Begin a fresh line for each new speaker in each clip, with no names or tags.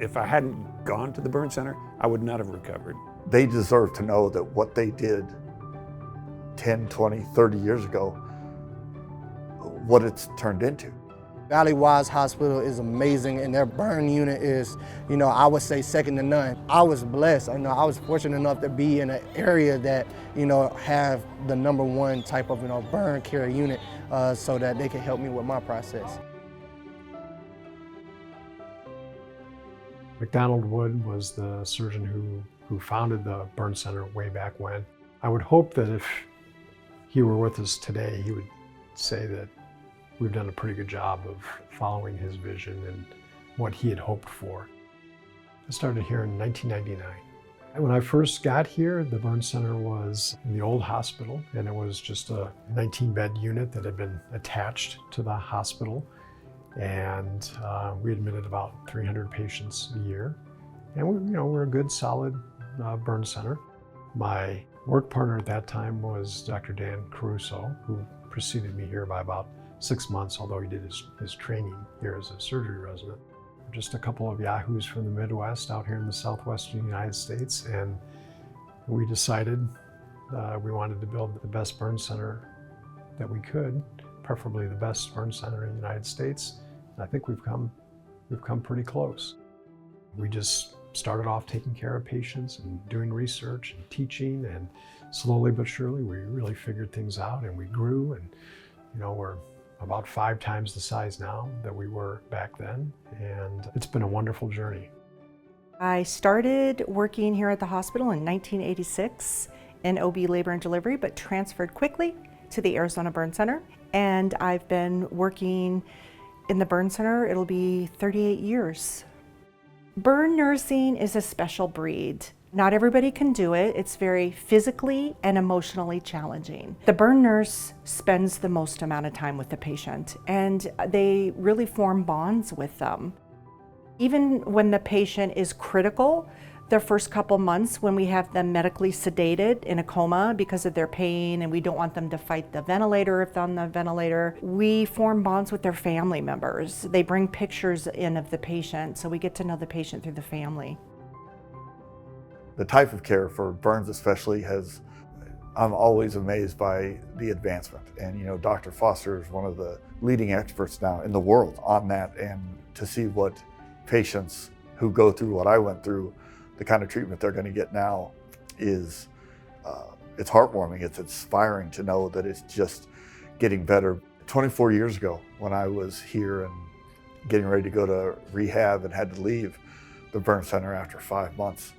If I hadn't gone to the burn center, I would not have recovered.
They deserve to know that what they did 10, 20, 30 years ago, what it's turned into.
Valleywise Hospital is amazing, and their burn unit is, I would say second to none. I was blessed. I was fortunate enough to be in an area that, have the #1 type of, burn care unit so that they can help me with my process.
McDonald Wood was the surgeon who founded the burn center way back when. I would hope that if he were with us today, he would say that we've done a pretty good job of following his vision and what he had hoped for. I started here in 1999. When I first got here, the burn center was in the old hospital, and it was just a 19-bed unit that had been attached to the hospital. And we admitted about 300 patients a year. And we're a good, solid burn center. My work partner at that time was Dr. Diane, who preceded me here by about 6 months, although he did his training here as a surgery resident. Just a couple of yahoos from the Midwest out here in the southwestern United States, and we decided we wanted to build the best burn center that we could, preferably the best burn center in the United States. And I think we've come pretty close. We just started off taking care of patients and doing research and teaching, and slowly but surely we really figured things out, and we grew, and we're about 5 times the size now that we were back then, and it's been a wonderful journey.
I started working here at the hospital in 1986 in OB labor and delivery, but transferred quickly to the Arizona Burn Center, and I've been working in the burn center, it'll be 38 years. Burn nursing is a special breed. Not everybody can do it. It's very physically and emotionally challenging. The burn nurse spends the most amount of time with the patient, and they really form bonds with them. Even when the patient is critical, their first couple months when we have them medically sedated in a coma because of their pain and we don't want them to fight the ventilator if they're on the ventilator, we form bonds with their family members. They bring pictures in of the patient, so we get to know the patient through the family.
The type of care for burns especially I'm always amazed by the advancement. And Dr. Foster is one of the leading experts now in the world on that, and to see what patients who go through what I went through, the kind of treatment they're going to get now is, it's heartwarming. It's inspiring to know that it's just getting better. 24 years ago, when I was here and getting ready to go to rehab and had to leave the burn center after 5 months,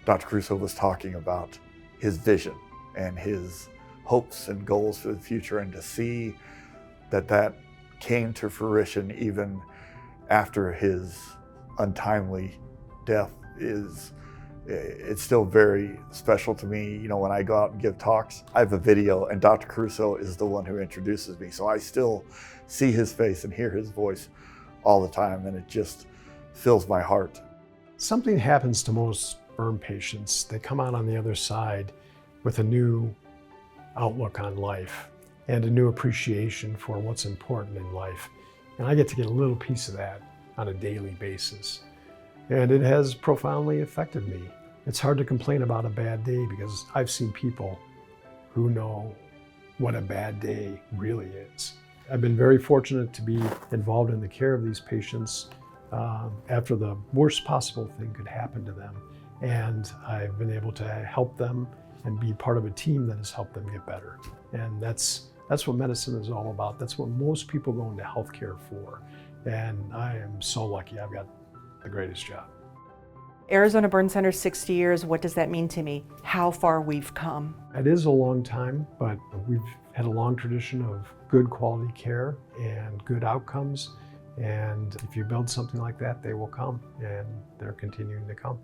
Dr. Crusoe was talking about his vision and his hopes and goals for the future, and to see that came to fruition even after his untimely death it's still very special to me. When I go out and give talks, I have a video, and Dr. Crusoe is the one who introduces me. So I still see his face and hear his voice all the time, and it just fills my heart.
Something happens to most burn patients. They come out on the other side with a new outlook on life and a new appreciation for what's important in life. And I get to get a little piece of that on a daily basis. And it has profoundly affected me. It's hard to complain about a bad day because I've seen people who know what a bad day really is. I've been very fortunate to be involved in the care of these patients after the worst possible thing could happen to them. And I've been able to help them and be part of a team that has helped them get better. And that's what medicine is all about. That's what most people go into healthcare for. And I am so lucky. I've got the greatest job.
Arizona Burn Center, 60 years, what does that mean to me? How far we've come.
It is a long time, but we've had a long tradition of good quality care and good outcomes. And if you build something like that, they will come, and they're continuing to come.